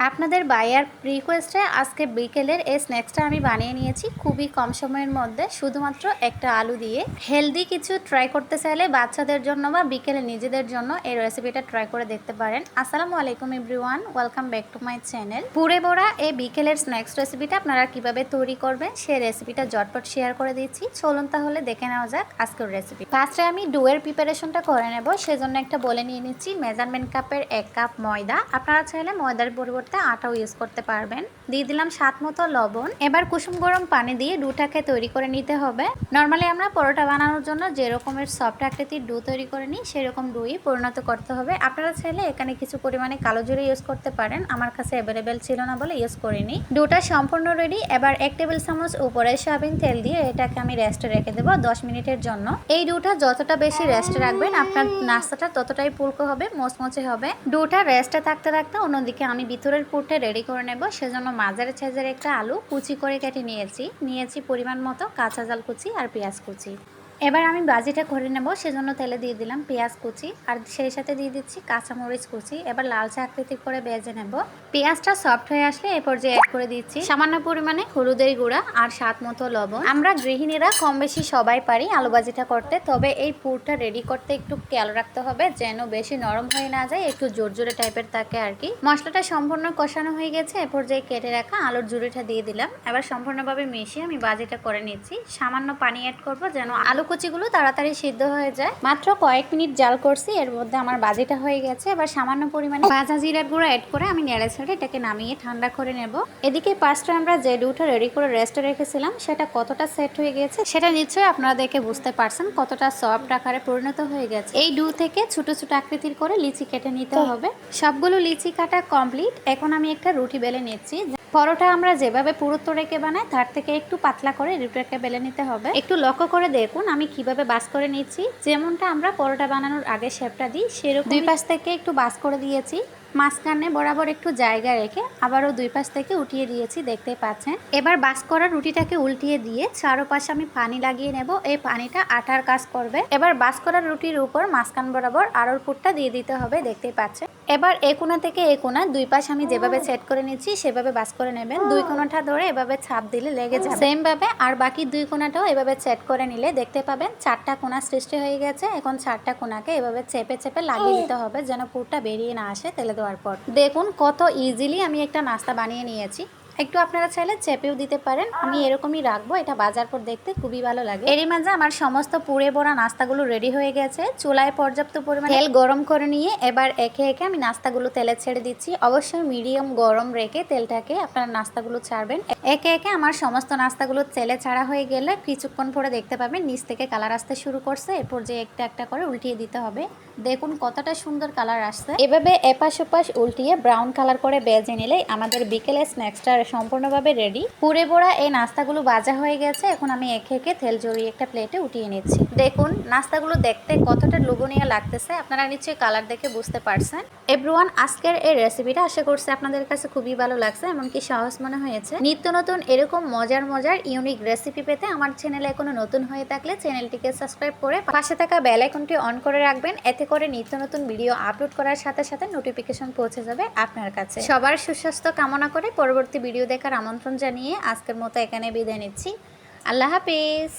আপনাদের বায়ার রিকোয়েস্টে আজকে বিকেলের এই স্ন্যাক্সটা আমি বানিয়ে নিয়েছি খুবই কম সময়ের মধ্যে, শুধুমাত্র একটা আলু দিয়ে। হেলদি কিছু ট্রাই করতে চাইলে বাচ্চাদের জন্য বা বিকেলে নিজেদের জন্য এই রেসিপিটা ট্রাই করে দেখতে পারেন। আসসালামু আলাইকুম everyone, welcome back to my channel. পুরে বড়া এই বিকেলের স্ন্যাক্স রেসিপিটা আপনারা কিভাবে তৈরি করবেন সেই রেসিপিটা ঝটপট শেয়ার করে দিচ্ছি। চলুন তাহলে দেখে নেওয়া যাক আজকের রেসিপি। ফার্স্টে আমি ডোয়ের প্রিপারেশনটা করে নেব, সেজন্য একটা বলে নিয়ে নিচ্ছি। মেজারমেন্ট কাপের 1 কাপ ময়দা, আপনারা চাইলে ময়দার পরিবর্তে আটাও ইউজ করতে পারবেন। দিয়ে দিলাম স্বাদ মতো লবণ। এবার কুসুম গরম পানি দিয়ে ডোটাকে তৈরি করে নিতে হবে। নর্মালি আমরা পরোটা বানানোর জন্য যে রকমের সফট আকৃতির ডো তৈরি করে নিই সেরকম ডোই পরিণত করতে হবে। আপনারা চাইলে এখানে কিছু পরিমাণে কালো জিরে ইউজ করতে পারেন, আমার কাছে অ্যাভেলেবেল ছিল না বলে ইউজ করিনি। ডোটা সম্পূর্ণ রেডি। এবার 1 টেবিল চামচ উপরে সয়াবিন তেল দিয়ে এটাকে আমি রেস্টে রেখে দেবো 10 মিনিটের জন্য। এই ডোটা যতটা বেশি রেস্টে রাখবেন আপনার নাস্তাটা ততটাই ফুলকো হবে, মচমচে হবে। ডোটা রেস্টে থাকতে থাকতে অন্যদিকে আমি ভিতরের পুরটা রেডি করে নেব। সেজন্য মাঝারি সাইজের একটা আলু কুচি করে কেটে নিয়েছি পরিমাণ মতো কাঁচা ঝাল কুচি আর পেঁয়াজ কুচি। এবার আমি ভাজিটা করে নেব, সেজন্য তেলে দিয়ে দিলাম পেঁয়াজ কুচি আর সেই সাথে দিয়ে দিচ্ছি কাঁচামরিচ কুচি। এবার লালচে আকৃতি করে ভেজে নেব। পেঁয়াজটা সফট হয়ে আসলে এ পর্যায়ে অ্যাড করে দিচ্ছি সামান্য পরিমাণে হলুদের গুঁড়া আর স্বাদ মতো লবণ। আমরা গৃহিণীরা কম বেশি সবাই পারি আলু ভাজিটা করতে, তবে এই পুরটা রেডি করতে একটু খেয়াল রাখতে হবে যেন বেশি নরম হয়ে না যায়, একটু জোরজোরে টাইপের থাকে আর কি। মশলাটা সম্পূর্ণ কষানো হয়ে গেছে, এ পর্যায়ে কেটে রাখা আলুর ঝুড়িটা দিয়ে দিলাম। এবার সম্পূর্ণভাবে মিশিয়ে আমি ভাজিটা করে নিচ্ছি। সামান্য পানি অ্যাড করব যেন আলু কুচিগুলো তাড়াতাড়ি সিদ্ধ হয়ে যায়। মাত্র কয়েক মিনিট জাল করছি, এর মধ্যে আমার ভাজিটা হয়ে গেছে। এবার সামান্য পরিমাণে ভাজা জিরার গুঁড়ো অ্যাড করে আমি নেড়ে ছেড়ে এটাকে নামিয়ে ঠান্ডা করে নেব। এদিকে পাঁচটা আমরা যে ডোটা রেডি করে রেস্টে রেখেছিলাম সেটা কতটা সেট হয়ে গেছে সেটা নিশ্চয়ই আপনারা দেখে বুঝতে পারছেন কতটা সফট আকারে পরিণত হয়ে গেছে। এই ডো থেকে ছোট ছোট আকৃতির করে লিচি কেটে নিতে হবে। সবগুলো লিচি কাটা কমপ্লিট। এখন আমি একটা রুটি বেলে নিচ্ছি। পরোটা আমরা যেভাবে পুরুত্ব রেখে বানাই তার থেকে একটু পাতলা করে রুটিটাকে বেলে নিতে হবে। একটু লক্ষ্য করে দেখুন আমি কিভাবে বাস করে নিচ্ছি। যেমনটা আমরা পরোটা বানানোর আগে শেপটা দিই সেরকম দুই পাশ থেকে একটু বাস করে দিয়েছি। মাঝখানে বরাবর একটু জায়গা রেখে আবারও দুই পাশ থেকে উঠিয়ে দিয়েছি, দেখতে পাচ্ছেন। এবার বাস করা রুটিটাকে উল্টিয়ে দিয়ে চারপাশে আমি পানি লাগিয়ে নেব। এই পানিটা আটার কাজ করবে। এবার বাস করা রুটির উপর মাঝখান বরাবর আরোর পুরটা দিয়ে দিতে হবে, দেখতে পাচ্ছেন। এবার এ কোণা থেকে এ কোণা দুই পাশ আমি যেভাবে সেট করে নিচ্ছি সেভাবে বাস করে নেবেন। দুই কোণাটা ধরে এভাবে ছাপ দিলে লেগে যাবে সেম ভাবে, আর বাকি দুই কোণাটাও এভাবে সেট করে নিলে দেখতে পাবেন 4টা কোণা সৃষ্টি হয়ে গেছে। এখন 4টা কোণাকে এভাবে চেপে চেপে লাগিয়ে দিতে হবে যেন পুরটা বেরিয়ে না আসে তেলে দেওয়ার পর। দেখুন কত ইজিলি আমি একটা নাস্তা বানিয়ে নিয়েছি। একটু আপনারা চাইলে চেপেও দিতে পারেন, আমি এরকমই রাখবো, এটা বাজার পর দেখতে খুবই ভালো লাগে। এরই মাঝে আমার সমস্ত পুড়ে বড়া নাস্তাগুলো রেডি হয়ে গেছে। চুলায় পর্যাপ্ত পরিমাণে তেল গরম করে নিয়ে এবার একে একে আমি নাস্তাগুলো তেলে ছেড়ে দিচ্ছি। অবশ্যই মিডিয়াম গরম রেখে তেলটাকে আপনারা নাস্তাগুলো ছাড়বেন। একে একে আমার সমস্ত নাস্তাগুলো তেলে ছাড়া হয়ে গেলে কিছুক্ষণ পরে দেখতে পাবেন নিচ থেকে কালার আসতে শুরু করছে। এরপর যে একটা একটা করে উল্টিয়ে দিতে হবে। দেখুন কতটা সুন্দর কালার আসছে। এভাবে এপাশ ওপাশ উল্টিয়ে ব্রাউন কালার করে ভেজে নিলেই আমাদের বিকেলের স্ন্যাক্সটা সম্পূর্ণভাবে রেডি। পুরে বড়া এই নাস্তাগুলো ভাজা হয়ে গেছে। এখন আমি একে একে তেল জড়িয়ে একটা প্লেটে উঠিয়ে নিচ্ছি। দেখুন নাস্তাগুলো দেখতে কতটা লোভনীয় লাগতেছে, আপনারা নিশ্চয়ই কালার দেখে বুঝতে পারছেন। এভরিওয়ান, আজকের এই রেসিপিটা আশা করছি আপনাদের কাছে খুবই ভালো লাগছে, এমনকি সহজ মনে হয়েছে। নিত্য নতুন এরকম মজার মজার ইউনিক রেসিপি পেতে আমার চ্যানেলে এখনো নতুন হয়ে থাকলে চ্যানেলটিকে সাবস্ক্রাইব করে পাশে থাকা বেল আইকনটি অন করে রাখবেন। এতে করে নিত্য নতুন ভিডিও আপলোড করার সাথে সাথে নোটিফিকেশন পৌঁছে যাবে আপনার কাছে। সবার সুস্বাস্থ্য কামনা করে পরবর্তী ভিডিও দেখার আমন্ত্রণ জানিয়ে আজকের মতো এখানে বিদায় নিচ্ছি। আল্লাহ হাফেজ।